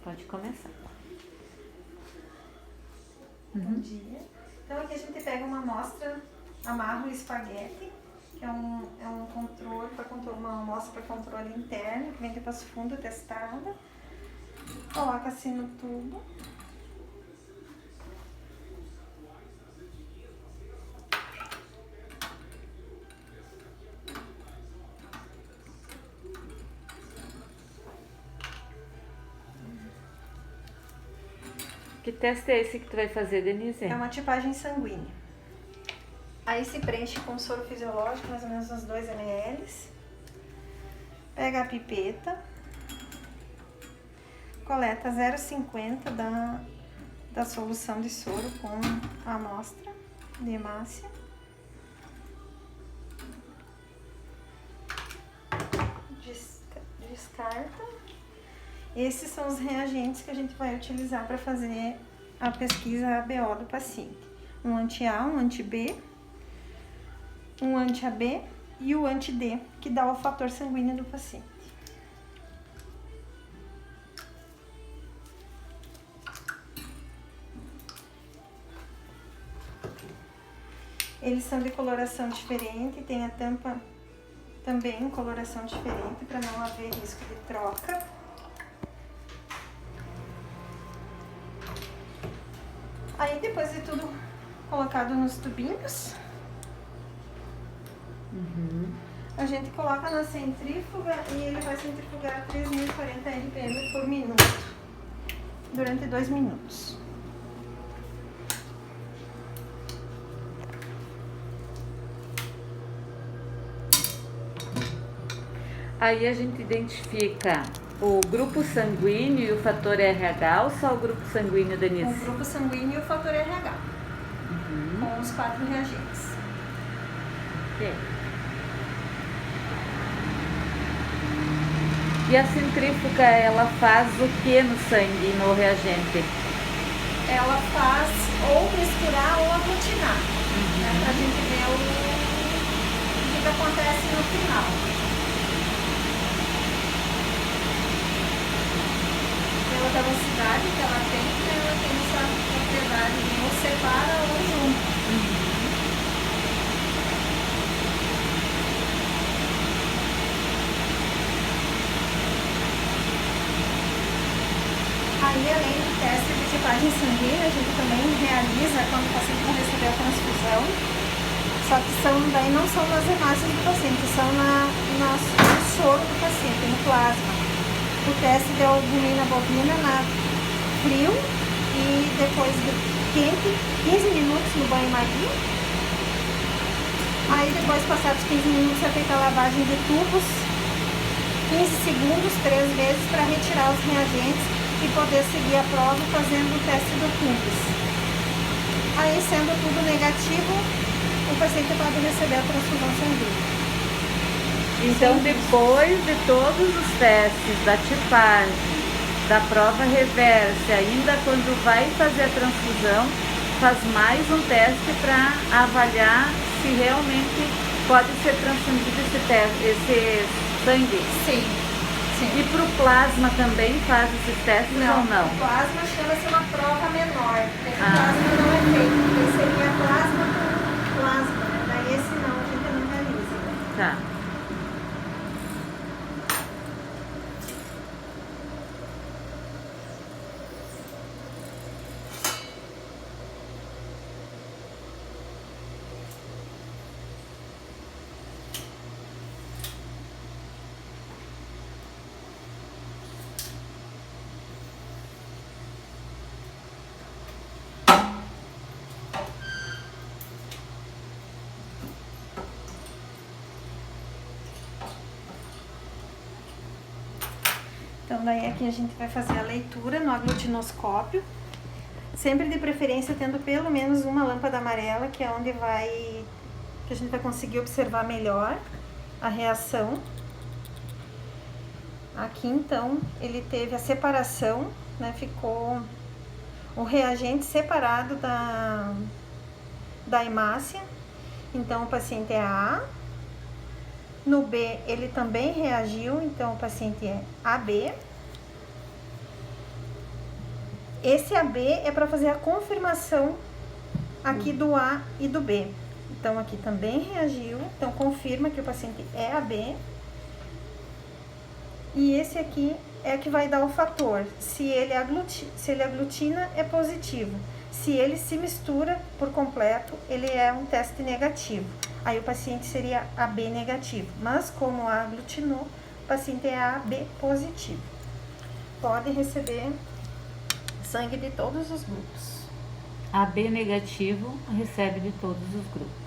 Pode começar. Bom dia. Então aqui a gente pega uma amostra, amarra o espaguete, que é um controle, uma amostra para controle interno, que vem de Passo Fundo testada. Coloca assim no tubo. Que teste é esse que tu vai fazer, Denise? É uma tipagem sanguínea. Aí se preenche com soro fisiológico, mais ou menos uns 2 ml. Pega a pipeta. Coleta 0,50 da solução de soro com a amostra de hemácia. Descarta. Esses são os reagentes que a gente vai utilizar para fazer a pesquisa ABO do paciente. Um anti-A, um anti-B, um anti-AB e o anti-D, que dá o fator sanguíneo do paciente. Eles são de coloração diferente, tem a tampa também em coloração diferente, para não haver risco de troca. Aí depois de tudo colocado nos tubinhos, a gente coloca na centrífuga e ele vai centrifugar 3040 RPM por minuto, durante 2 minutos. Aí a gente identifica o grupo sanguíneo e o fator RH ou só o grupo sanguíneo, Denise? O grupo sanguíneo e o fator RH, com os 4 reagentes. Ok. E a centrífuga, ela faz o que no sangue e no reagente? Ela faz ou misturar ou aglutinar, né, pra gente ver o que acontece no final. Pela velocidade que ela tem essa propriedade de ou separa ou junto. Aí, além do teste de tipagem sanguínea, a gente também realiza quando o paciente vai receber a transfusão. Só que daí não são nas hemácias do paciente, são no soro do paciente, no plasma. O teste de albumina bovina na frio e depois de quente, 15 minutos no banho-maria. Aí depois, passados 15 minutos, é feita a lavagem de tubos, 15 segundos, 3 vezes, para retirar os reagentes e poder seguir a prova fazendo o teste do tubos. Aí, sendo tudo negativo, o paciente pode receber a transfusão sanguínea. Então, depois de todos os testes da tipagem, da prova reversa, ainda quando vai fazer a transfusão, faz mais um teste para avaliar se realmente pode ser transfundido esse sangue. Sim. E para o plasma também faz esses testes ou não? O plasma chama-se uma prova menor. O plasma não é feito, porque seria plasma com plasma, né? Daí esse não, a gente não realiza. Tá. Então, daí aqui a gente vai fazer a leitura no aglutinoscópio, sempre de preferência tendo pelo menos uma lâmpada amarela, que é onde que a gente vai conseguir observar melhor a reação. Aqui, então, ele teve a separação, né, ficou o reagente separado da hemácia. Então, o paciente é A. No B, ele também reagiu, então o paciente é AB. Esse AB é para fazer a confirmação aqui do A e do B. Então, aqui também reagiu, então confirma que o paciente é AB. E esse aqui é que vai dar o fator. Se ele aglutina, é positivo. Se ele se mistura por completo, ele é um teste negativo. Aí o paciente seria AB negativo. Mas como aglutinou, o paciente é AB positivo. Pode receber sangue de todos os grupos. AB negativo recebe de todos os grupos.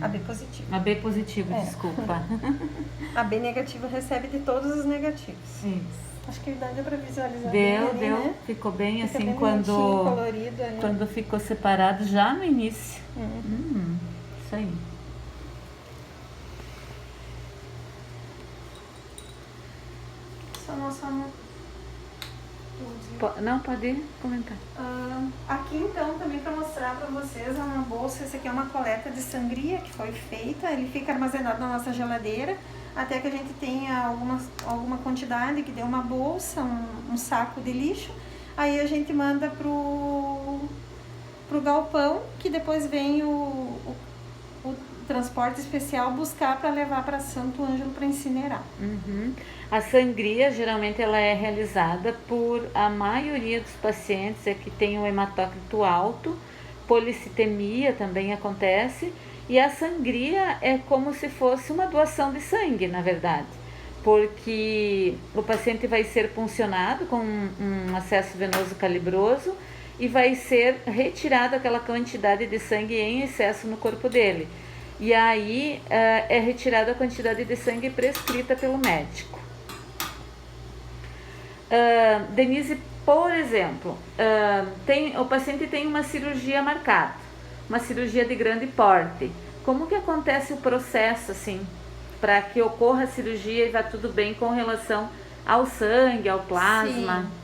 AB positivo. AB positivo, desculpa. AB negativo recebe de todos os negativos. Isso. Acho que deu para visualizar Deu, bem ali, né? Ficou bem Fica assim bem colorido ali. quando ficou separado já no início. Isso aí. Não, pode comentar. Aqui então, também para mostrar para vocês, uma bolsa, essa aqui é uma coleta de sangria que foi feita, ele fica armazenado na nossa geladeira, até que a gente tenha alguma quantidade, que dê uma bolsa, um saco de lixo, aí a gente manda pro galpão, que depois vem o transporte especial buscar para levar para Santo Ângelo para incinerar. A sangria, geralmente, ela é realizada por a maioria dos pacientes que tem um hematócrito alto, policitemia também acontece, e a sangria é como se fosse uma doação de sangue, na verdade, porque o paciente vai ser puncionado com um acesso venoso calibroso e vai ser retirada aquela quantidade de sangue em excesso no corpo dele. E aí é retirada a quantidade de sangue prescrita pelo médico. Denise, por exemplo, o paciente tem uma cirurgia marcada, uma cirurgia de grande porte. Como que acontece o processo, assim, para que ocorra a cirurgia e vá tudo bem com relação ao sangue, ao plasma? Sim.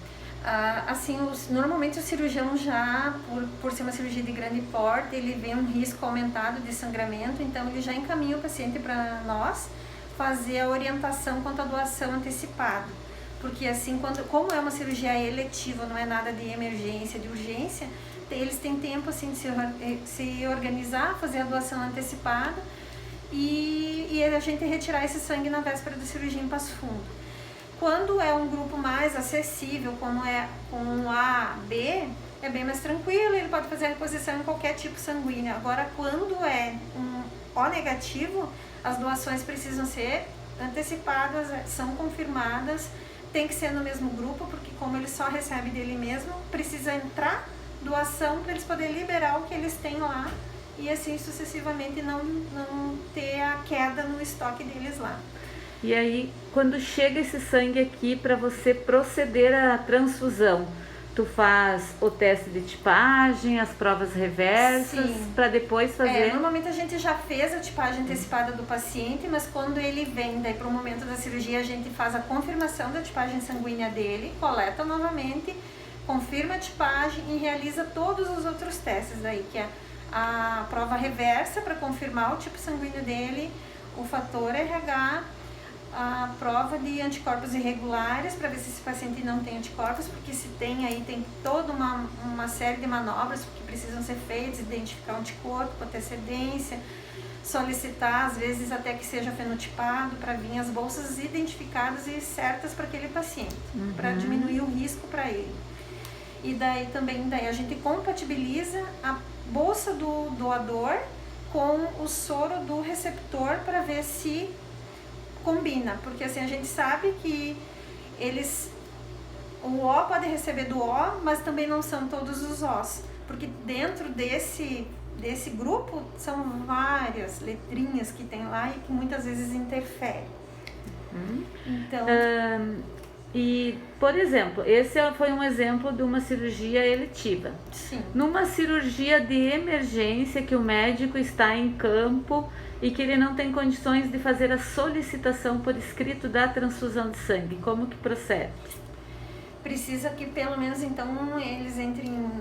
Assim, normalmente o cirurgião já, por ser uma cirurgia de grande porte, ele vê um risco aumentado de sangramento, então ele já encaminha o paciente para nós fazer a orientação quanto à doação antecipada. Porque assim, como é uma cirurgia eletiva, não é nada de emergência, de urgência, eles têm tempo assim, de se organizar, fazer a doação antecipada e a gente retirar esse sangue na véspera da cirurgia em Passo Fundo. Quando é um grupo mais acessível, como é com A, B, é bem mais tranquilo, ele pode fazer a reposição em qualquer tipo sanguíneo. Agora, quando é um O negativo, as doações precisam ser antecipadas, são confirmadas, tem que ser no mesmo grupo, porque como ele só recebe dele mesmo, precisa entrar doação para eles poderem liberar o que eles têm lá e assim sucessivamente não ter a queda no estoque deles lá. E aí, quando chega esse sangue aqui para você proceder à transfusão, tu faz o teste de tipagem, as provas reversas, para depois fazer... Normalmente a gente já fez a tipagem antecipada do paciente, mas quando ele vem daí para o momento da cirurgia, a gente faz a confirmação da tipagem sanguínea dele, coleta novamente, confirma a tipagem e realiza todos os outros testes daí, que é a prova reversa para confirmar o tipo sanguíneo dele, o fator RH, a prova de anticorpos irregulares para ver se esse paciente não tem anticorpos, porque se tem aí tem toda uma série de manobras que precisam ser feitas, identificar o anticorpo com antecedência, solicitar às vezes até que seja fenotipado para vir as bolsas identificadas e certas para aquele paciente, para diminuir o risco para ele. E daí a gente compatibiliza a bolsa do doador com o soro do receptor para ver se combina, porque assim a gente sabe que o O pode receber do O, mas também não são todos os Os, porque dentro desse grupo são várias letrinhas que tem lá e que muitas vezes interferem. Então... E, por exemplo, esse foi um exemplo de uma cirurgia eletiva. Sim. Numa cirurgia de emergência que o médico está em campo e que ele não tem condições de fazer a solicitação por escrito da transfusão de sangue, como que procede? Precisa que pelo menos então eles entrem em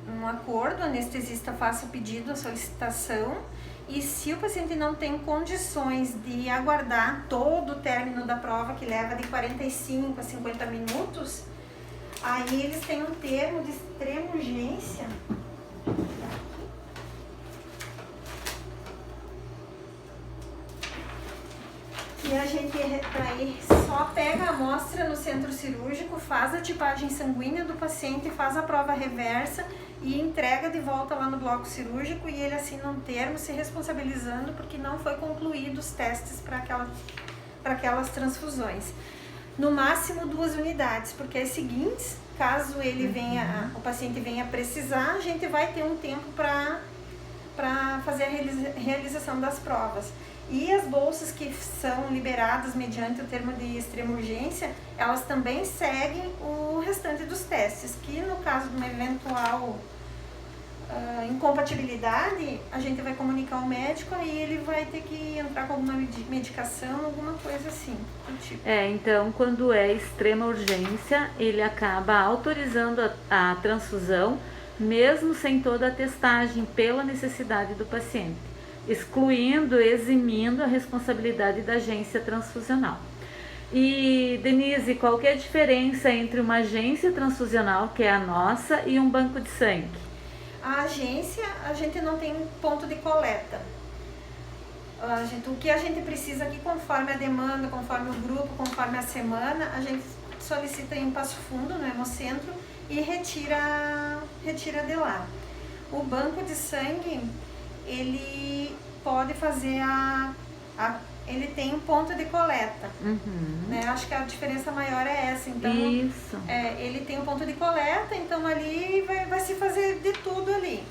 um acordo, o anestesista faça o pedido, a solicitação, e se o paciente não tem condições de aguardar todo o término da prova, que leva de 45 a 50 minutos, Aí eles têm um termo de extrema urgência. E a gente daí só pega a amostra no centro cirúrgico, faz a tipagem sanguínea do paciente, faz a prova reversa e entrega de volta lá no bloco cirúrgico, e ele assina um termo se responsabilizando porque não foi concluído os testes para aquelas transfusões. No máximo 2 unidades, porque as seguintes, caso ele venha, o paciente venha precisar, a gente vai ter um tempo para fazer a realização das provas. E as bolsas que são liberadas mediante o termo de extrema urgência, elas também seguem o restante dos testes, que no caso de uma eventual incompatibilidade, a gente vai comunicar ao médico, aí ele vai ter que entrar com alguma medicação, alguma coisa assim, do tipo. Então quando é extrema urgência, ele acaba autorizando a transfusão, mesmo sem toda a testagem pela necessidade do paciente, excluindo, eximindo a responsabilidade da agência transfusional. E, Denise, qual que é a diferença entre uma agência transfusional, que é a nossa, e um banco de sangue? A agência, a gente não tem ponto de coleta. O que a gente precisa aqui, conforme a demanda, conforme o grupo, conforme a semana, a gente solicita em Passo Fundo, no Hemocentro, e retira de lá. O banco de sangue, ele pode fazer ele tem um ponto de coleta, né? Acho que a diferença maior é essa. Então, isso. Ele tem um ponto de coleta, então ali vai se fazer de tudo ali.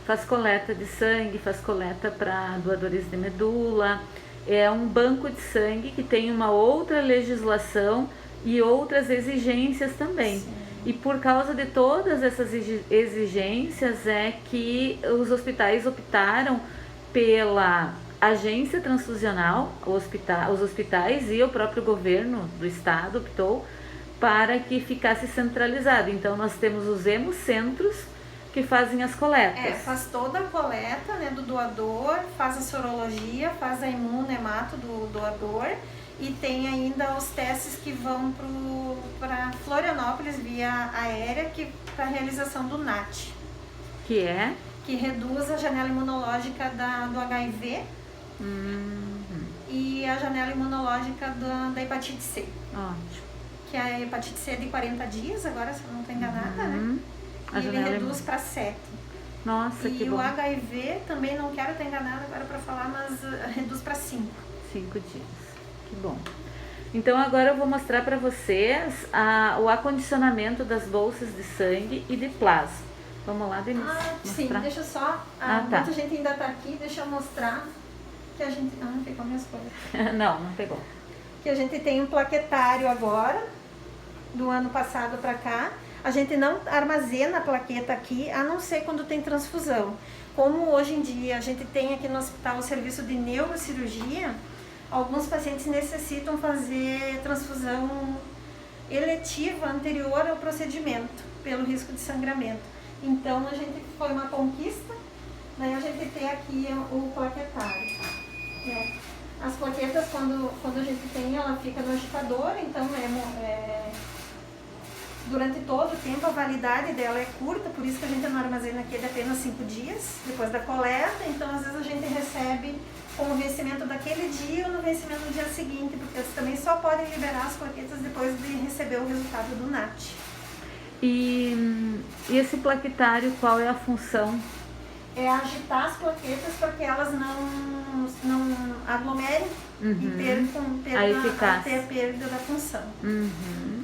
Faz coleta de sangue, faz coleta para doadores de medula. É um banco de sangue que tem uma outra legislação e outras exigências também. Sim. E por causa de todas essas exigências é que os hospitais optaram pela agência transfusional, os hospitais e o próprio governo do estado optou para que ficasse centralizado. Então nós temos os hemocentros que fazem as coletas. Faz toda a coleta, né, do doador, faz a sorologia, faz a imunohemato do doador, e tem ainda os testes que vão para Florianópolis via aérea, para a realização do NAT. Que reduz a janela imunológica do HIV e a janela imunológica da hepatite C. Ótimo. Que a hepatite C é de 40 dias, agora, se eu não estou enganada, né? E ele reduz para 7. Nossa, que bom. E o HIV também, não quero estar enganada agora para falar, mas reduz para 5. 5 dias. Que bom. Então agora eu vou mostrar para vocês o acondicionamento das bolsas de sangue e de plasma. Vamos lá, Denise? Sim, deixa só. Muita gente ainda está aqui, deixa eu mostrar que a gente. Não pegou minhas coisas. Não pegou. Que a gente tem um plaquetário agora, do ano passado para cá. A gente não armazena a plaqueta aqui, a não ser quando tem transfusão. Como hoje em dia a gente tem aqui no hospital o serviço de neurocirurgia, alguns pacientes necessitam fazer transfusão eletiva anterior ao procedimento, pelo risco de sangramento. Então a gente foi uma conquista, daí a gente tem aqui o plaquetário. Né? As plaquetas, quando a gente tem, ela fica no agitador, então durante todo o tempo a validade dela é curta, por isso que a gente não armazena aqui de apenas 5 dias depois da coleta. Então às vezes a gente recebe com o vencimento daquele dia ou no vencimento do dia seguinte, porque eles também só podem liberar as plaquetas depois de receber o resultado do NAT. E esse plaquetário, qual é a função? É agitar as plaquetas para que elas não aglomerem e ter a perda da função.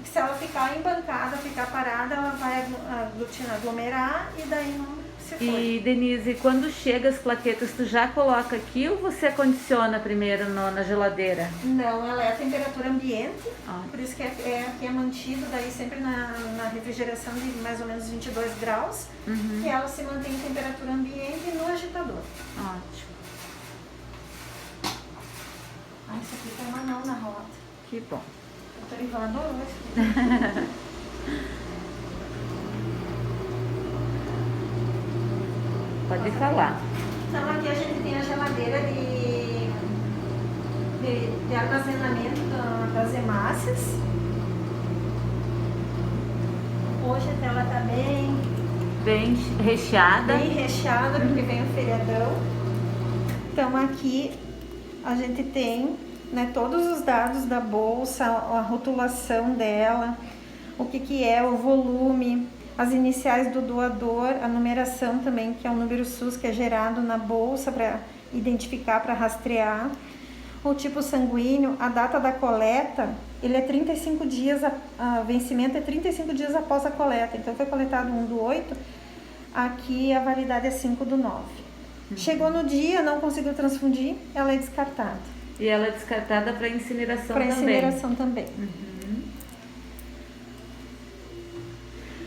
Se ela ficar embancada, ficar parada, ela vai aglomerar e daí não se foi. E Denise, quando chega as plaquetas, tu já coloca aqui ou você acondiciona primeiro na geladeira? Não, ela é a temperatura ambiente, por isso que aqui é mantido daí sempre na refrigeração de mais ou menos 22 graus, que ela se mantém em temperatura ambiente no agitador. Ótimo. Isso aqui tem uma mão na roda. Que bom. O Torival adorou isso. Pode falar. Então aqui a gente tem a geladeira de armazenamento das hemácias. Bem recheada. Bem recheada, porque vem o feriadão. Então aqui a gente tem, né, todos os dados da bolsa, a rotulação dela, o que é, o volume, as iniciais do doador, a numeração também, que é o número SUS que é gerado na bolsa para identificar, para rastrear, o tipo sanguíneo, a data da coleta, ele é 35 dias, a vencimento é 35 dias após a coleta, então foi coletado 1/8, aqui a validade é 5/9. Chegou no dia, não conseguiu transfundir, ela é descartada. E ela é descartada para incineração também. Para incineração também.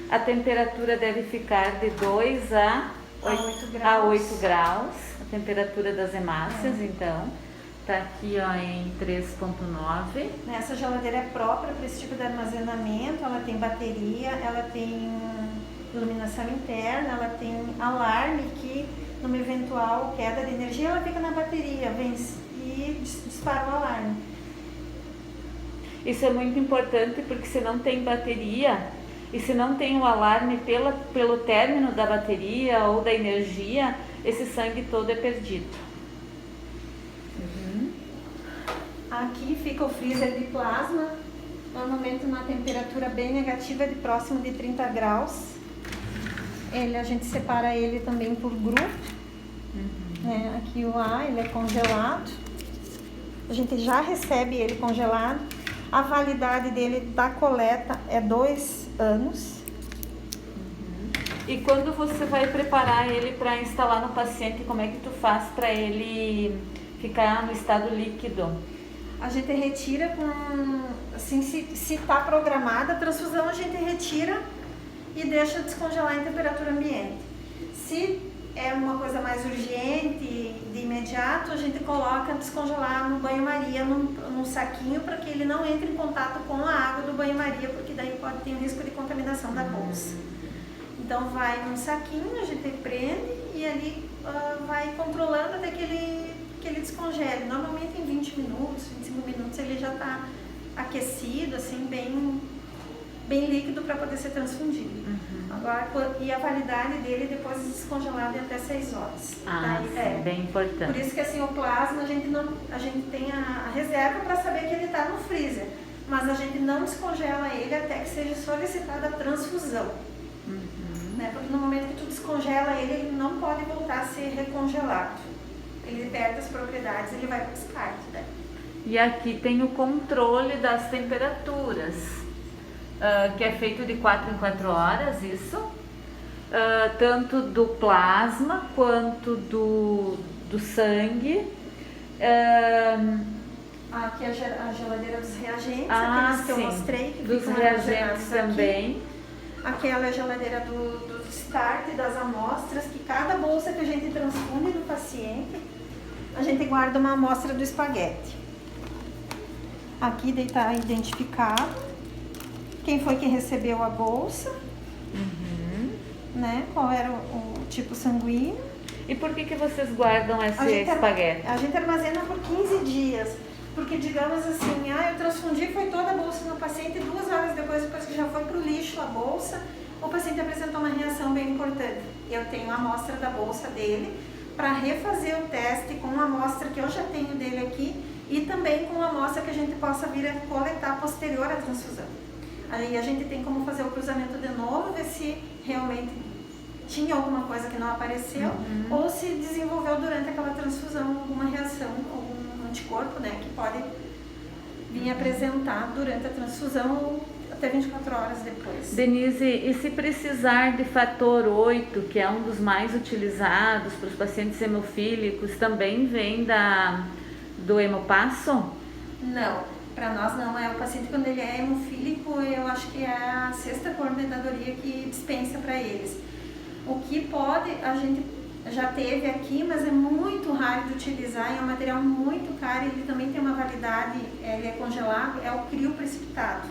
A temperatura deve ficar de 2 a 8 graus. A temperatura das hemácias, então. Tá aqui, ó, em 3,9. Essa geladeira é própria para esse tipo de armazenamento. Ela tem bateria, ela tem iluminação interna, ela tem alarme que, numa eventual queda de energia, ela fica na bateria, vence e dispara o alarme. Isso é muito importante porque se não tem bateria e se não tem o alarme pelo término da bateria ou da energia, esse sangue todo é perdido. Aqui fica o freezer de plasma, normalmente uma temperatura bem negativa, de próximo de 30 graus. A gente separa ele também por grupo. Né? Aqui o A, ele é congelado. A gente já recebe ele congelado. A validade dele da coleta é 2 anos. E quando você vai preparar ele para instalar no paciente, como é que tu faz para ele ficar no estado líquido? A gente retira com, assim, se está programada a transfusão, a gente retira e deixa descongelar em temperatura ambiente. Se é uma coisa mais urgente, de imediato, a gente coloca descongelar no banho-maria, num saquinho, para que ele não entre em contato com a água do banho-maria, porque daí pode ter um risco de contaminação da bolsa. Então vai num saquinho, a gente prende e ali vai controlando até que ele descongele. Normalmente em 20 minutos, 25 minutos ele já está aquecido, assim, bem líquido para poder ser transfundido. Agora, e a validade dele depois de descongelado é até 6 horas. Sim, bem importante. Por isso que assim, o plasma a gente tem a reserva para saber que ele está no freezer, mas a gente não descongela ele até que seja solicitada a transfusão. Né? Porque no momento que tu descongela ele não pode voltar a ser recongelado. Ele perde as propriedades, ele vai para o descarte. Né? E aqui tem o controle das temperaturas, que é feito de 4 em 4 horas, isso. Tanto do plasma quanto do sangue. Aqui a geladeira dos reagentes, aqueles que eu mostrei. Que dos reagentes também. Aquela é a geladeira do start das amostras, que cada bolsa que a gente transfunde do paciente, a gente guarda uma amostra do espaguete. Aqui está identificado quem foi que recebeu a bolsa, né? Qual era o tipo sanguíneo. E por que vocês guardam esse espaguete? A gente armazena por 15 dias. Porque, digamos assim, eu transfundi, foi toda a bolsa no paciente, 2 horas depois que já foi para o lixo a bolsa, o paciente apresentou uma reação bem importante. Eu tenho a amostra da bolsa dele para refazer o teste com uma amostra que eu já tenho dele aqui e também com uma amostra que a gente possa vir a coletar posterior à transfusão. Aí a gente tem como fazer o cruzamento de novo, ver se realmente tinha alguma coisa que não apareceu ou se desenvolveu durante aquela transfusão alguma reação, algum anticorpo, né, que pode vir apresentar durante a transfusão ou até 24 horas depois. Denise, e se precisar de fator 8, que é um dos mais utilizados para os pacientes hemofílicos, também vem do hemopasso? Não, para nós não. É o paciente, quando ele é hemofílico, eu acho que é a 6ª coordenadoria que dispensa para eles. O que pode, a gente já teve aqui, mas é muito raro de utilizar, é um material muito caro, ele também tem uma validade, ele é congelado, é o crio precipitado.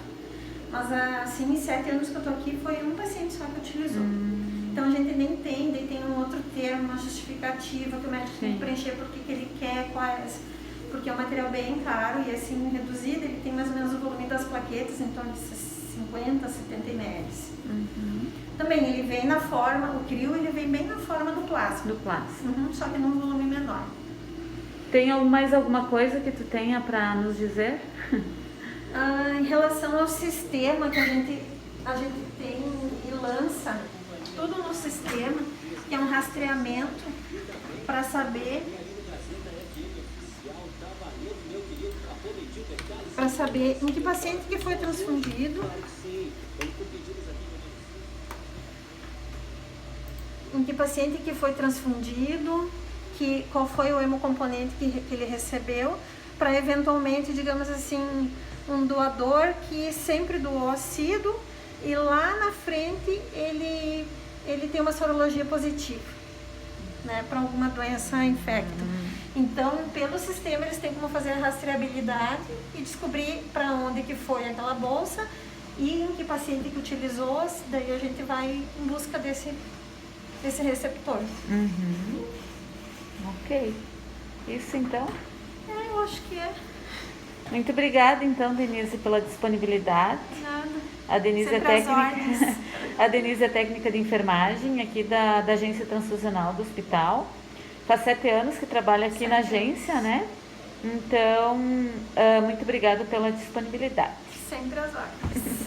Mas assim, em 7 anos que eu estou aqui, foi um paciente só que utilizou. Então a gente nem tem, daí tem um outro termo, uma justificativa que o médico tem que preencher porque que ele quer, porque é um material bem caro e assim reduzido, ele tem mais ou menos o volume das plaquetas, em torno de 50, 70 ml. Também ele vem na forma, o Crio ele vem bem na forma do plástico. Do plástico. Só que num volume menor. Tem mais alguma coisa que tu tenha para nos dizer? Em relação ao sistema que a gente tem e lança tudo no sistema, que é um rastreamento para saber em que paciente que foi transfundido, qual foi o hemocomponente que ele recebeu, para eventualmente, digamos assim, um doador que sempre doou ácido e lá na frente ele tem uma sorologia positiva, né, para alguma doença infecta. Então, pelo sistema, eles têm como fazer a rastreabilidade e descobrir para onde que foi aquela bolsa e em que paciente que utilizou, daí a gente vai em busca desse receptor. Ok. Isso então? Eu acho que é. Muito obrigada então, Denise, pela disponibilidade. Nada. A Denise é Sempre às ordens. técnica. A Denise é técnica de enfermagem aqui da Agência Transfusional do hospital. Faz 7 anos que trabalha aqui na agência, né? Então, muito obrigada pela disponibilidade. Sempre às ordens.